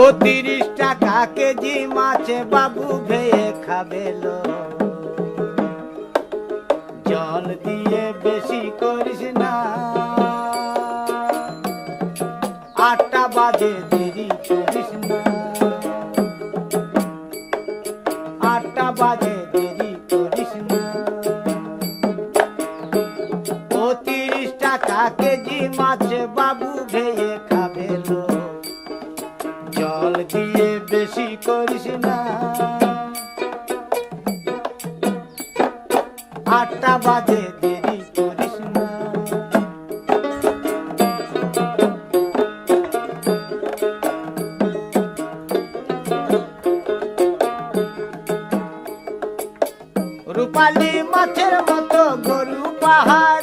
ও 30 টাকা কেজি মাছে বাবু ভেয়ে খাবেলো। জল দিয়ে বেশি করিস না, 8টা বাজে দেরি করিস না, 8টা বাজে দেরি করিস না। ও 30 টাকা কেজি মাছে বাবু ভেয়ে খাবেলো। জল দিয়ে বেশি করিস না, 8টা বাজে দেরি করিস না। রূপালী মাছের মতো গরু পাহাড়